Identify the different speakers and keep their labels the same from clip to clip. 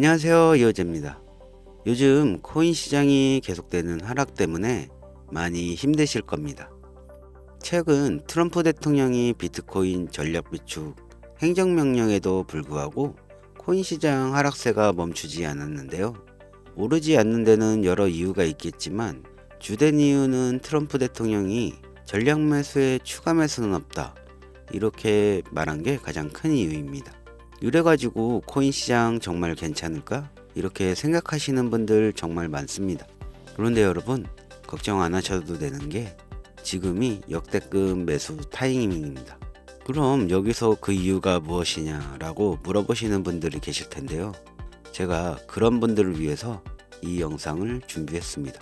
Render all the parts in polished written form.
Speaker 1: 안녕하세요, 이호재입니다. 요즘 코인 시장이 계속되는 하락 때문에 많이 힘드실 겁니다. 최근 트럼프 대통령이 비트코인 전략 비축 행정명령에도 불구하고 코인 시장 하락세가 멈추지 않았는데요. 오르지 않는 데는 여러 이유가 있겠지만 주된 이유는 트럼프 대통령이 전략 매수에 추가 매수는 없다, 이렇게 말한 게 가장 큰 이유입니다. 이래가지고 코인 시장 정말 괜찮을까? 이렇게 생각하시는 분들 정말 많습니다. 그런데 여러분, 걱정 안 하셔도 되는 게 지금이 역대급 매수 타이밍입니다. 그럼 여기서 그 이유가 무엇이냐라고 물어보시는 분들이 계실 텐데요. 제가 그런 분들을 위해서 이 영상을 준비했습니다.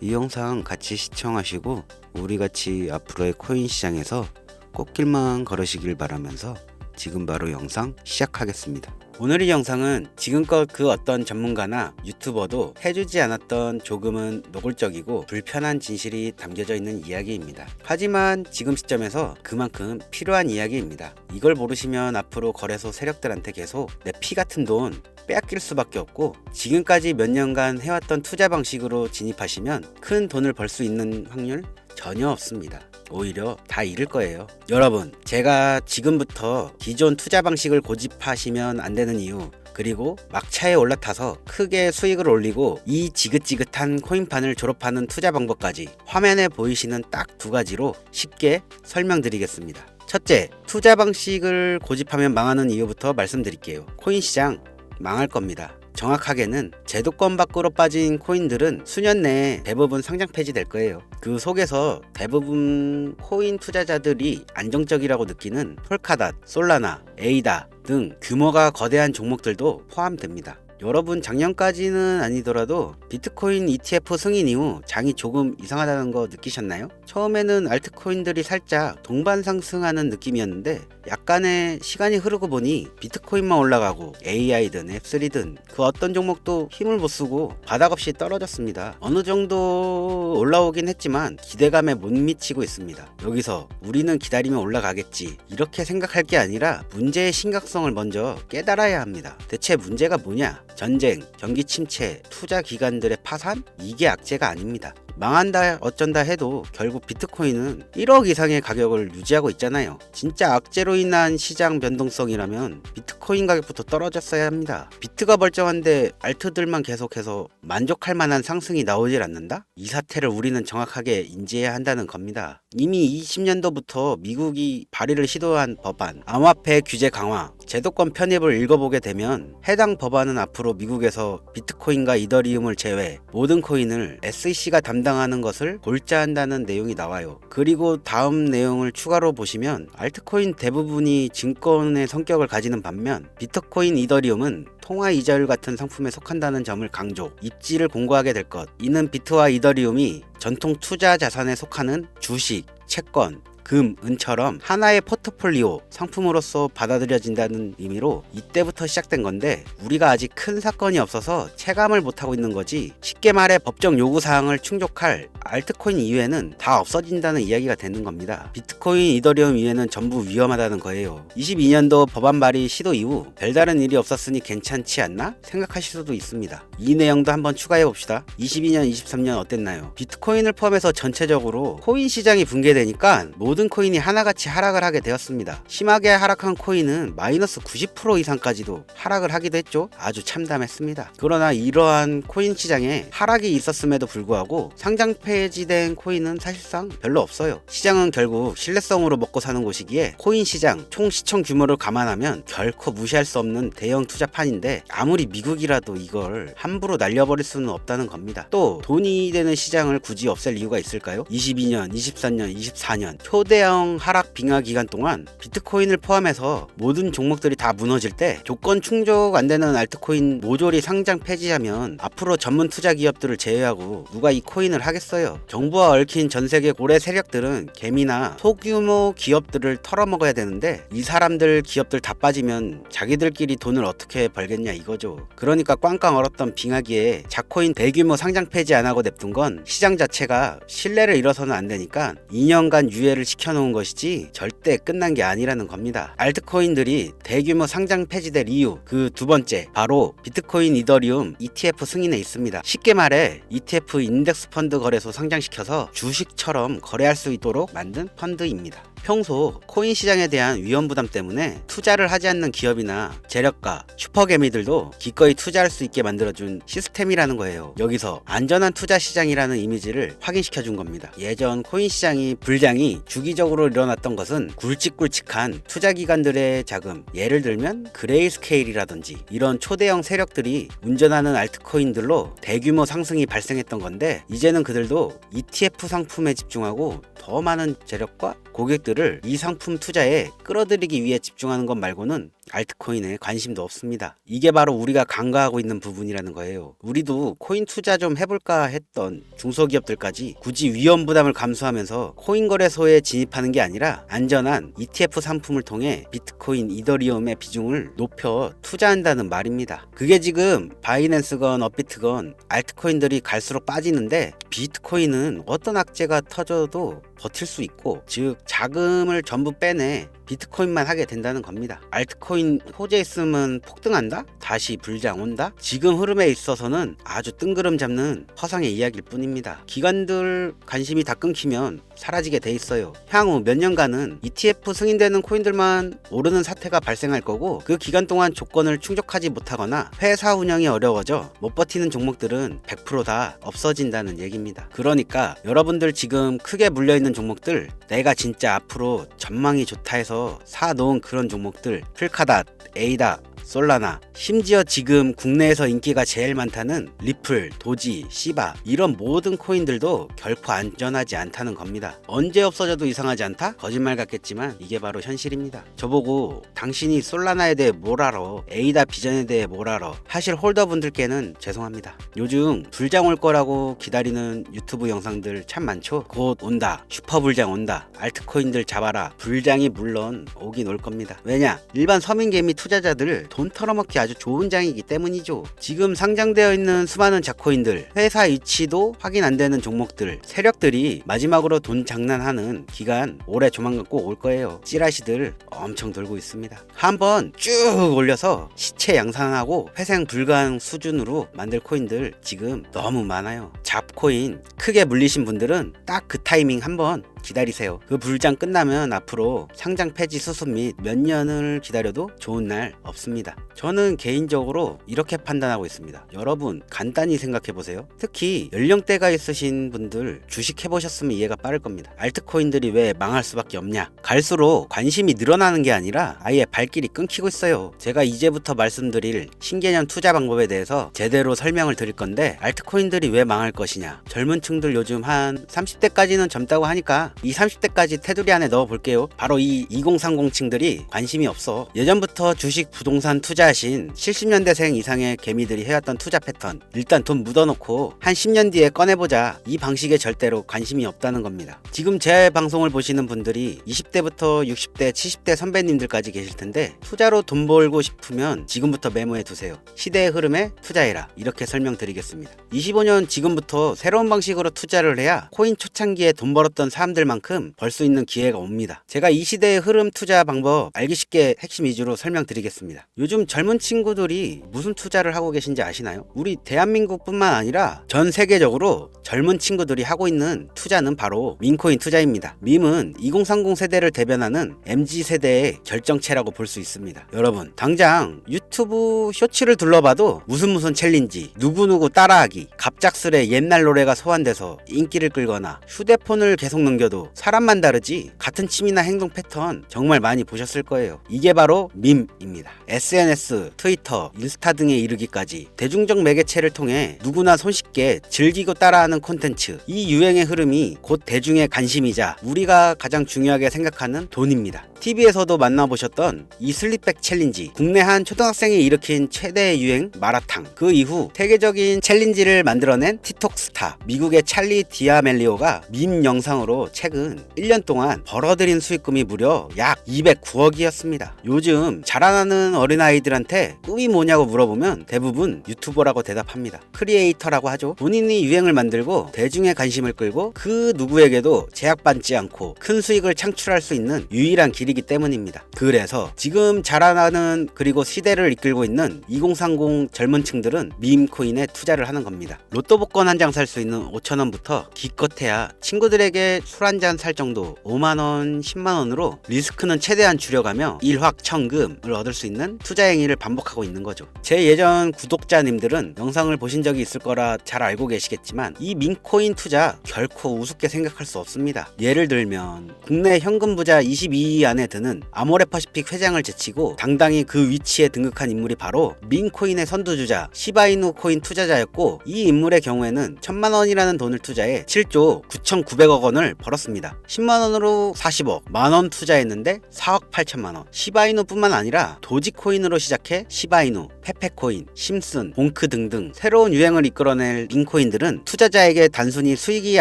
Speaker 1: 이 영상 같이 시청하시고 우리같이 앞으로의 코인 시장에서 꽃길만 걸으시길 바라면서 지금 바로 영상 시작하겠습니다. 오늘의 영상은 지금껏 그 어떤 전문가나 유튜버도 해주지 않았던 조금은 노골적이고 불편한 진실이 담겨져 있는 이야기입니다. 하지만 지금 시점에서 그만큼 필요한 이야기입니다. 이걸 모르시면 앞으로 거래소 세력들한테 계속 내 피 같은 돈 빼앗길 수밖에 없고, 지금까지 몇 년간 해왔던 투자 방식으로 진입하시면 큰 돈을 벌 수 있는 확률 전혀 없습니다. 오히려 다 잃을 거예요. 여러분, 제가 지금부터 기존 투자 방식을 고집하시면 안 되는 이유, 그리고 막차에 올라타서 크게 수익을 올리고 이 지긋지긋한 코인판을 졸업하는 투자 방법까지 화면에 보이시는 딱 두 가지로 쉽게 설명드리겠습니다. 첫째, 투자 방식을 고집하면 망하는 이유부터 말씀드릴게요. 코인 시장 망할 겁니다. 정확하게는 제도권 밖으로 빠진 코인들은 수년 내에 대부분 상장 폐지될 거예요. 그 속에서 대부분 코인 투자자들이 안정적이라고 느끼는 폴카닷, 솔라나, 에이다 등 규모가 거대한 종목들도 포함됩니다. 여러분, 작년까지는 아니더라도 비트코인 ETF 승인 이후 장이 조금 이상하다는 거 느끼셨나요? 처음에는 알트코인들이 살짝 동반 상승하는 느낌이었는데 약간의 시간이 흐르고 보니 비트코인만 올라가고 AI든 앱3든 그 어떤 종목도 힘을 못 쓰고 바닥 없이 떨어졌습니다. 어느 정도 올라오긴 했지만 기대감에 못 미치고 있습니다. 여기서 우리는 기다리면 올라가겠지, 이렇게 생각할 게 아니라 문제의 심각성을 먼저 깨달아야 합니다. 대체 문제가 뭐냐? 전쟁, 경기 침체, 투자 기관들의 파산? 이게 악재가 아닙니다. 망한다 어쩐다 해도 결국 비트코인은 1억 이상의 가격을 유지하고 있잖아요. 진짜 악재로 인한 시장 변동성이라면 비트코인 가격부터 떨어졌어야 합니다. 비트가 멀쩡한데 알트들만 계속해서 만족할 만한 상승이 나오질 않는다? 이 사태를 우리는 정확하게 인지해야 한다는 겁니다. 이미 20년도부터 미국이 발의를 시도한 법안, 암호화폐 규제 강화, 제도권 편입을 읽어보게 되면 해당 법안은 앞으로 미국에서 비트코인과 이더리움을 제외 모든 코인을 SEC가 담당하는 것을 골자한다는 내용이 나와요. 그리고 다음 내용을 추가로 보시면 알트코인 대부분이 증권의 성격을 가지는 반면 비트코인, 이더리움은 통화 이자율 같은 상품에 속한다는 점을 강조, 입지를 공고하게 될 것. 이는 비트와 이더리움이 전통 투자 자산에 속하는 주식, 채권, 금, 은처럼 하나의 포트폴리오 상품으로서 받아들여진다는 의미로 이때부터 시작된 건데, 우리가 아직 큰 사건이 없어서 체감을 못하고 있는 거지, 쉽게 말해 법정 요구사항을 충족할 알트코인 이외에는 다 없어진다는 이야기가 되는 겁니다. 비트코인, 이더리움 이외에는 전부 위험하다는 거예요. 22년도 법안 발의 시도 이후 별다른 일이 없었으니 괜찮지 않나 생각하실 수도 있습니다. 이 내용도 한번 추가해 봅시다. 22년, 23년 어땠나요? 비트코인을 포함해서 전체적으로 코인 시장이 붕괴되니까 모든 코인이 하나같이 하락을 하게 되었습니다. 심하게 하락한 코인은 마이너스 90% 이상까지도 하락을 하기도 했죠. 아주 참담했습니다. 그러나 이러한 코인 시장에 하락이 있었음에도 불구하고 상장 폐지된 코인은 사실상 별로 없어요. 시장은 결국 신뢰성으로 먹고 사는 곳이기에 코인 시장 총 시총 규모를 감안하면 결코 무시할 수 없는 대형 투자판인데, 아무리 미국이라도 이걸 함부로 날려버릴 수는 없다는 겁니다. 또 돈이 되는 시장을 굳이 없앨 이유가 있을까요? 22년, 23년, 24년 초대형 하락 빙하 기간 동안 비트코인을 포함해서 모든 종목들이 다 무너질 때 조건 충족 안 되는 알트코인 모조리 상장 폐지하면 앞으로 전문 투자 기업들을 제외하고 누가 이 코인을 하겠어요? 정부와 얽힌 전 세계 고래 세력들은 개미나 소규모 기업들을 털어먹어야 되는데, 이 사람들 기업들 다 빠지면 자기들끼리 돈을 어떻게 벌겠냐 이거죠. 그러니까 꽝꽝 얼었던 빙하기에 자코인 대규모 상장 폐지 안 하고 냅둔 건 시장 자체가 신뢰를 잃어서는 안 되니까 2년간 유예를 시켜 시켜 놓은 것이지 절대 끝난 게 아니라는 겁니다. 알트코인들이 대규모 상장 폐지될 이유 그 두 번째 바로 비트코인 이더리움 ETF 승인에 있습니다. 쉽게 말해 ETF 인덱스 펀드 거래소 상장시켜서 주식처럼 거래할 수 있도록 만든 펀드입니다. 평소 코인 시장에 대한 위험 부담 때문에 투자를 하지 않는 기업이나 재력가, 슈퍼개미들도 기꺼이 투자할 수 있게 만들어준 시스템이라는 거예요. 여기서 안전한 투자 시장이라는 이미지를 확인시켜 준 겁니다. 예전 코인 시장이 불장이 주기적으로 일어났던 것은 굵직굵직한 투자 기관들의 자금, 예를 들면 그레이스케일이라든지 이런 초대형 세력들이 운전하는 알트코인들로 대규모 상승이 발생했던 건데, 이제는 그들도 ETF 상품에 집중하고 더 많은 재력과 고객들을 이 상품 투자에 끌어들이기 위해 집중하는 것 말고는 알트코인에 관심도 없습니다. 이게 바로 우리가 간과하고 있는 부분이라는 거예요. 우리도 코인 투자 좀 해볼까 했던 중소기업들까지 굳이 위험 부담을 감수하면서 코인 거래소에 진입하는 게 아니라 안전한 ETF 상품을 통해 비트코인, 이더리움의 비중을 높여 투자한다는 말입니다. 그게 지금 바이낸스건 업비트건 알트코인들이 갈수록 빠지는데, 비트코인은 어떤 악재가 터져도 버틸 수 있고, 즉 자금을 전부 빼내 비트코인만 하게 된다는 겁니다. 알트코인 호재 있으면 폭등한다? 다시 불장 온다? 지금 흐름에 있어서는 아주 뜬구름 잡는 허상의 이야기일 뿐입니다. 기관들 관심이 다 끊기면 사라지게 돼 있어요. 향후 몇 년간은 ETF 승인되는 코인들만 오르는 사태가 발생할 거고, 그 기간 동안 조건을 충족하지 못하거나 회사 운영이 어려워져 못 버티는 종목들은 100% 다 없어진다는 얘기입니다. 그러니까 여러분들 지금 크게 물려있는 종목들, 내가 진짜 앞으로 전망이 좋다 해서 사놓은 그런 종목들, 풀카닷, 에이다, 솔라나, 심지어 지금 국내에서 인기가 제일 많다는 리플, 도지, 시바, 이런 모든 코인들도 결코 안전하지 않다는 겁니다. 언제 없어져도 이상하지 않다? 거짓말 같겠지만 이게 바로 현실입니다. 저보고 당신이 솔라나에 대해 뭘 알아, 에이다 비전에 대해 뭘 알아 하실 홀더분들께는 죄송합니다. 요즘 불장 올 거라고 기다리는 유튜브 영상들 참 많죠. 곧 온다, 슈퍼 불장 온다, 알트코인들 잡아라. 불장이 물론 오긴 올 겁니다. 왜냐? 일반 서민개미 투자자들 돈 털어먹기 아주 좋은 장이기 때문이죠. 지금 상장되어 있는 수많은 자코인들, 회사 위치도 확인 안 되는 종목들, 세력들이 마지막으로 돈 장난하는 기간 올해 조만간 꼭 올 거예요. 찌라시들 엄청 돌고 있습니다. 한번 쭉 올려서 시체 양산하고 회생 불가능 수준으로 만들 코인들 지금 너무 많아요. 잡코인 크게 물리신 분들은 딱 그 타이밍 한번 기다리세요. 그 불장 끝나면 앞으로 상장 폐지 수습 및 몇 년을 기다려도 좋은 날 없습니다. 저는 개인적으로 이렇게 판단하고 있습니다. 여러분 간단히 생각해 보세요. 특히 연령대가 있으신 분들 주식 해보셨으면 이해가 빠를 겁니다. 알트코인들이 왜 망할 수밖에 없냐? 갈수록 관심이 늘어나는 게 아니라 아예 발길이 끊기고 있어요. 제가 이제부터 말씀드릴 신개념 투자 방법에 대해서 제대로 설명을 드릴 건데, 알트코인들이 왜 망할 것이냐? 젊은 층들 요즘 한 30대까지는 젊다고 하니까 이 30대까지 테두리 안에 넣어 볼게요. 바로 이 2030층들이 관심이 없어. 예전부터 주식, 부동산 투자하신 70년대생 이상의 개미들이 해왔던 투자 패턴, 일단 돈 묻어놓고 한 10년 뒤에 꺼내보자, 이 방식에 절대로 관심이 없다는 겁니다. 지금 제 방송을 보시는 분들이 20대부터 60대, 70대 선배님들까지 계실 텐데, 투자로 돈 벌고 싶으면 지금부터 메모해 두세요. 시대의 흐름에 투자해라, 이렇게 설명드리겠습니다. 25년 지금부터 새로운 방식으로 투자를 해야 코인 초창기에 돈 벌었던 사람들만큼 벌 수 있는 기회가 옵니다. 제가 이 시대의 흐름 투자 방법 알기 쉽게 핵심 위주로 설명드리겠습니다. 요즘 젊은 친구들이 무슨 투자를 하고 계신지 아시나요? 우리 대한민국뿐만 아니라 전 세계적으로 젊은 친구들이 하고 있는 투자는 바로 밈코인 투자입니다. 밈은 2030 세대를 대변하는 MZ세대의 결정체라고 볼 수 있습니다. 여러분 당장 유튜브 쇼츠를 둘러봐도 무슨 챌린지, 누구누구 따라하기, 갑작스레 옛날 노래가 소환돼서 인기를 끌거나, 휴대폰을 계속 넘겨도 사람만 다르지 같은 취미나 행동 패턴 정말 많이 보셨을 거예요. 이게 바로 밈입니다. SNS, 트위터, 인스타 등에 이르기까지 대중적 매개체를 통해 누구나 손쉽게 즐기고 따라하는 콘텐츠, 이 유행의 흐름이 곧 대중의 관심이자 우리가 가장 중요하게 생각하는 돈입니다. TV에서도 만나보셨던 이 슬립백 챌린지, 국내 한 초등학생이 일으킨 최대 유행 마라탕, 그 이후 세계적인 챌린지를 만들어낸 틱톡 스타 미국의 찰리 디아멜리오가 밈 영상으로 최근 1년 동안 벌어들인 수익금이 무려 약 209억이었습니다. 요즘 자라나는 어린아이들한테 꿈이 뭐냐고 물어보면 대부분 유튜버라고 대답합니다. 크리에이터라고 하죠. 본인이 유행을 만들고 대중의 관심을 끌고 그 누구에게도 제약받지 않고 큰 수익을 창출할 수 있는 유일한 길이기 때문입니다. 그래서 지금 자라나는 그리고 시대를 이끌고 있는 2030 젊은 층들은 밈코인에 투자를 하는 겁니다. 로또 복권 한 장 살 수 있는 5,000원부터 기껏해야 친구들에게 술 한 잔 살 정도 5만원, 10만원으로 리스크는 최대한 줄여가며 일확천금을 얻을 수 있는 투자 행위를 반복하고 있는 거죠. 제 예전 구독자님들은 영상을 보신 적이 있을 거라 잘 알고 계시겠지만 이 밈코인 투자 결코 우습게 생각할 수 없습니다. 예를 들면 국내 현금 부자 22위 안에 드는 아모레퍼시픽 회장을 제치고 당당히 그 위치에 등극한 인물이 바로 밈코인의 선두주자 시바이누 코인 투자자였고, 이 인물의 경우에는 1,000만원이라는 돈을 투자해 7조 9,900억 원을 벌었습니다. 10만원으로 40억, 만원 투자했는데 4억 8천만원. 시바이누 뿐만 아니라 도지코인으로 시작해 시바이누, 페페코인, 심슨, 봉크 등등 새로운 유행을 이끌어낼 밈코인들은 투자자에게 단순히 수익이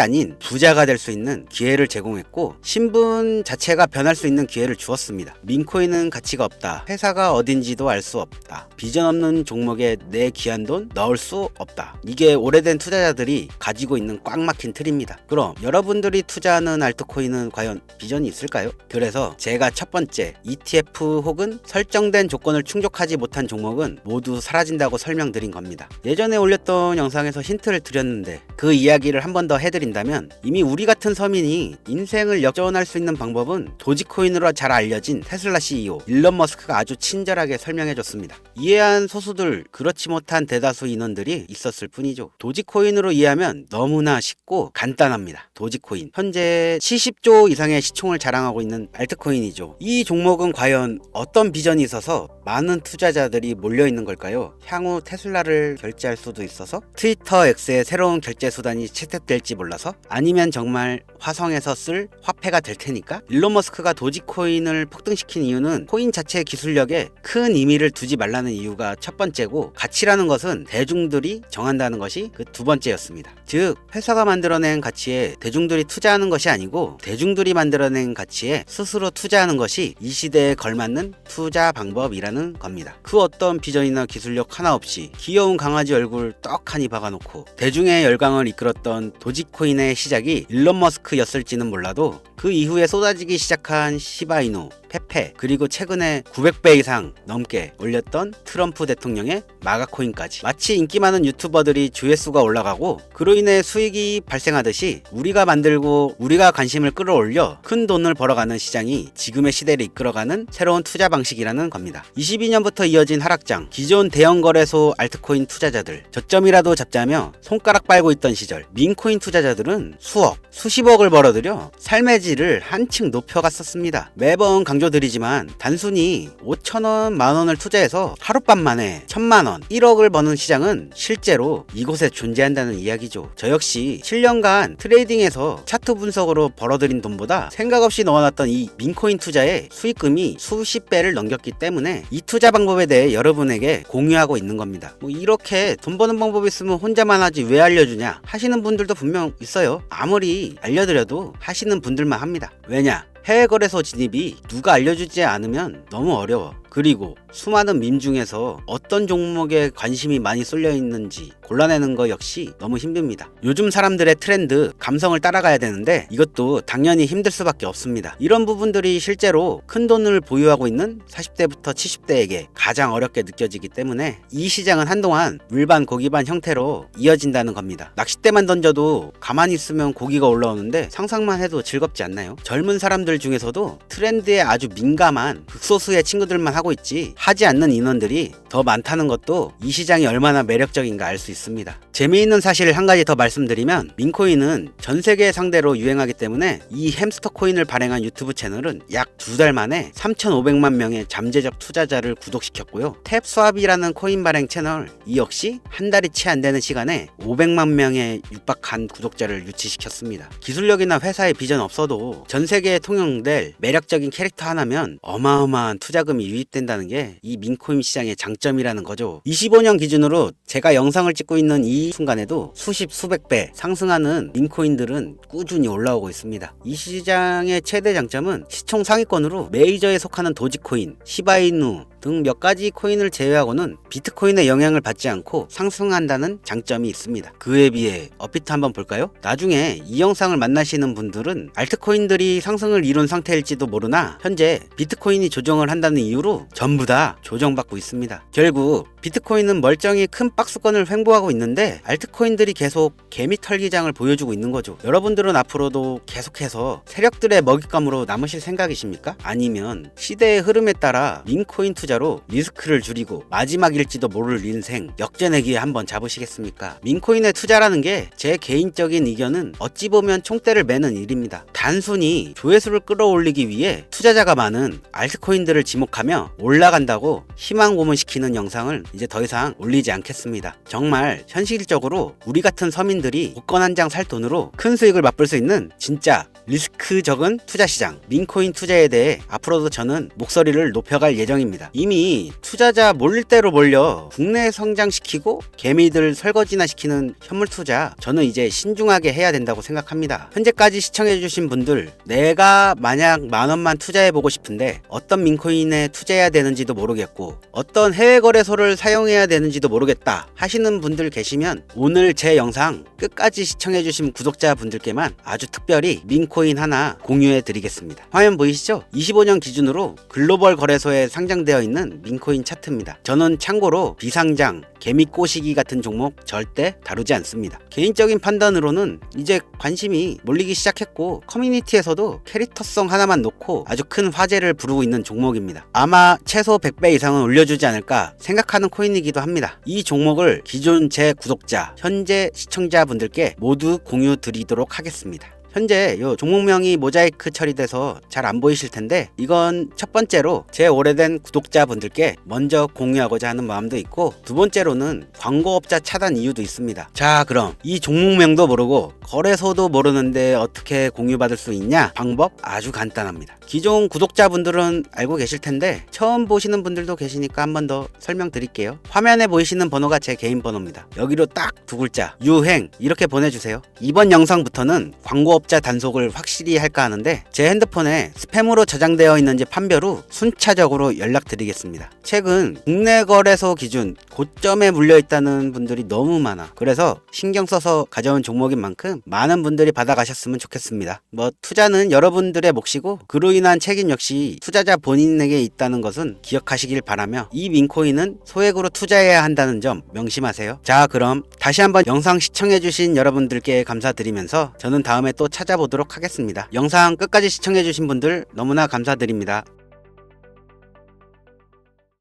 Speaker 1: 아닌 부자가 될 수 있는 기회를 제공했고, 신분 자체가 변할 수 있는 기회를 주었습니다. 밈코인은 가치가 없다, 회사가 어딘지도 알 수 없다, 비전 없는 종목에 내 귀한 돈 넣을 수 없다, 이게 오래된 투자자들이 가지고 있는 꽉 막힌 틀입니다. 그럼 여러분들이 투자하는 알트코인은 과연 비전이 있을까요? 그래서 제가 첫 번째 ETF 혹은 설정된 조건을 충족하지 못한 종목은 모두 사라진다고 설명드린 겁니다. 예전에 올렸던 영상에서 힌트를 드렸는데 그 이야기를 한 번 더 해드린다면, 이미 우리 같은 서민이 인생을 역전할 수 있는 방법은 도지코인으로 잘 알려진 테슬라 CEO 일론 머스크가 아주 친절하게 설명해줬습니다. 이해한 소수들, 그렇지 못한 대다수 인원들이 있었을 뿐이죠. 도지코인으로 이해하면 너무나 쉽고 간단합니다. 도지코인 현재 70조 이상의 시총을 자랑하고 있는 알트코인이죠. 이 종목은 과연 어떤 비전이 있어서 많은 투자자들이 몰려있는 걸까요? 향후 테슬라를 결제할 수도 있어서? 트위터 X의 새로운 결제 수단이 채택될지 몰라서? 아니면 정말 화성에서 쓸 화폐가 될 테니까? 일론 머스크가 도지코인을 폭등시킨 이유는 코인 자체의 기술력에 큰 의미를 두지 말라는 이유가 첫 번째고, 가치라는 것은 대중들이 정한다는 것이 그 두 번째였습니다. 즉 회사가 만들어낸 가치에 대중들이 투자하는 것이 아니고 대중들이 만들어낸 가치에 스스로 투자하는 것이 이 시대에 걸맞는 투자 방법이라는 겁니다. 그 어떤 비전이나 기술력 하나 없이 귀여운 강아지 얼굴 떡하니 박아놓고 대중의 열광을 이끌었던 도지코인의 시작이 일론 머스크였을지는 몰라도 그 이후에 쏟아지기 시작한 시바이누, 페페, 그리고 최근에 900배 이상 넘게 올렸던 트럼프 대통령의 마가코인까지, 마치 인기 많은 유튜버들이 조회수가 올라가고 그로 인해 수익이 발생하듯이 우리가 만들고 우리가 관심을 끌어올려 큰 돈을 벌어가는 시장이 지금의 시대를 이끌어가는 새로운 투자 방식이라는 겁니다. 22년부터 이어진 하락장, 기존 대형 거래소 알트코인 투자자들 저점이라도 잡자며 손가락 빨고 있던 시절 밈코인 투자자들은 수억, 수십억을 벌어들여 삶의 질을 한층 높여갔었습니다. 매번 강조드리지만 단순히 5천원, 만원을 투자해서 하룻밤 만에 1,000만원, 1억을 버는 시장은 실제로 이곳에 존재한다는 이야기죠. 저 역시 7년간 트레이딩에서 차트 분석으로 벌어들인 돈보다 생각 없이 넣어놨던 이 밈코인 투자에 수익금이 수십 배를 넘겼기 때문에 이 투자 방법에 대해 여러분에게 공유하고 있는 겁니다. 이렇게 돈 버는 방법이 있으면 혼자만 하지 왜 알려주냐 하시는 분들도 분명 있어요. 아무리 알려드려도 하시는 분들만 합니다. 왜냐? 해외 거래소 진입이 누가 알려주지 않으면 너무 어려워. 그리고 수많은 밈 중에서 어떤 종목에 관심이 많이 쏠려 있는지 골라내는 거 역시 너무 힘듭니다. 요즘 사람들의 트렌드, 감성을 따라가야 되는데 이것도 당연히 힘들 수밖에 없습니다. 이런 부분들이 실제로 큰 돈을 보유하고 있는 40대부터 70대에게 가장 어렵게 느껴지기 때문에 이 시장은 한동안 물반 고기반 형태로 이어진다는 겁니다. 낚싯대만 던져도 가만히 있으면 고기가 올라오는데 상상만 해도 즐겁지 않나요? 젊은 사람들 중에서도 트렌드에 아주 민감한 극소수의 친구들만 하고 있지 하지 않는 인원들이 더 많다는 것도 이 시장이 얼마나 매력적인가 알 수 있습니다. 재미있는 사실을 한 가지 더 말씀드리면 밈코인은 전 세계 상대로 유행하기 때문에 이 햄스터 코인을 발행한 유튜브 채널은 약 2달 만에 3,500만 명의 잠재적 투자자를 구독시켰고요. 탭스왑이라는 코인 발행 채널 이 역시 한 달이 채 안 되는 시간에 500만 명의 육박한 구독자를 유치시켰습니다. 기술력이나 회사의 비전 없어도 전 세계의 통용 형성될 매력적인 캐릭터 하나면 어마어마한 투자금이 유입된다는 게 이 민코인 시장의 장점이라는 거죠. 25년 기준으로 제가 영상을 찍고 있는 이 순간에도 수십 수백 배 상승하는 민코인들은 꾸준히 올라오고 있습니다. 이 시장의 최대 장점은 시총 상위권으로 메이저에 속하는 도지코인, 시바이누 등 몇 가지 코인을 제외하고는 비트코인의 영향을 받지 않고 상승한다는 장점이 있습니다. 그에 비해 업비트 한번 볼까요? 나중에 이 영상을 만나시는 분들은 알트코인들이 상승을 이룬 상태일지도 모르나 현재 비트코인이 조정을 한다는 이유로 전부 다 조정받고 있습니다. 결국 비트코인은 멀쩡히 큰 박스권을 횡보하고 있는데 알트코인들이 계속 개미 털기장을 보여주고 있는 거죠. 여러분들은 앞으로도 계속해서 세력들의 먹잇감으로 남으실 생각이십니까? 아니면 시대의 흐름에 따라 민코인 투자로 리스크를 줄이고 마지막일지도 모를 인생 역전의 기회 한번 잡으시겠습니까? 민코인에 투자라는 게 제 개인적인 의견은 어찌 보면 총대를 매는 일입니다. 단순히 조회수를 끌어올리기 위해 투자자가 많은 알트코인들을 지목하며 올라간다고 희망 고문시키는 영상을 이제 더 이상 올리지 않겠습니다. 정말 현실적으로 우리 같은 서민들이 복권 한 장 살 돈으로 큰 수익을 맛볼 수 있는 진짜 리스크 적은 투자 시장 민코인 투자에 대해 앞으로도 저는 목소리를 높여갈 예정입니다. 이미 투자자 몰릴 대로 몰려 국내 성장시키고 개미들 설거지나 시키는 현물 투자 저는 이제 신중하게 해야 된다고 생각합니다. 현재까지 시청해주신 분들 내가 만약 10,000원만 투자해보고 싶은데 어떤 민코인에 투자해야 되는지도 모르겠고 어떤 해외 거래소를 사용해야 되는지도 모르겠다 하시는 분들 계시면 오늘 제 영상 끝까지 시청해주신 구독자분들께만 아주 특별히 민코인 하나 공유해 드리겠습니다. 화면 보이시죠? 25년 기준으로 글로벌 거래소에 상장되어 있는 민코인 차트입니다. 저는 참고로 비상장, 개미 꼬시기 같은 종목 절대 다루지 않습니다. 개인적인 판단으로는 이제 관심이 몰리기 시작했고 커뮤니티에서도 캐릭터성 하나만 놓고 아주 큰 화제를 부르고 있는 종목입니다. 아마 최소 100배 이상은 올려주지 않을까 생각하는 코인이기도 합니다. 이 종목을 기존 제 구독자, 현재 시청자분들께 모두 공유 드리도록 하겠습니다. 현재 요 종목명이 모자이크 처리돼서 잘 안 보이실 텐데 이건 첫 번째로 제 오래된 구독자분들께 먼저 공유하고자 하는 마음도 있고 두 번째로는 광고업자 차단 이유도 있습니다. 자, 그럼 이 종목명도 모르고 거래소도 모르는데 어떻게 공유받을 수 있냐? 방법 아주 간단합니다. 기존 구독자분들은 알고 계실 텐데 처음 보시는 분들도 계시니까 한 번 더 설명드릴게요. 화면에 보이시는 번호가 제 개인 번호입니다. 여기로 딱 두 글자 유행 이렇게 보내주세요. 이번 영상부터는 광고업자 단속을 확실히 할까 하는데 제 핸드폰에 스팸으로 저장되어 있는지 판별 후 순차적으로 연락드리겠습니다. 최근 국내 거래소 기준 고점에 물려있다는 분들이 너무 많아. 그래서 신경 써서 가져온 종목인 만큼 많은 분들이 받아가셨으면 좋겠습니다. 투자는 여러분들의 몫이고 그로 인한 책임 역시 투자자 본인에게 있다는 것은 기억하시길 바라며 이 민코인은 소액으로 투자해야 한다는 점 명심하세요. 자, 그럼 다시 한번 영상 시청해주신 여러분들께 감사드리면서 저는 다음에 또 찾아보도록 하겠습니다. 영상 끝까지 시청해주신 분들 너무나 감사드립니다.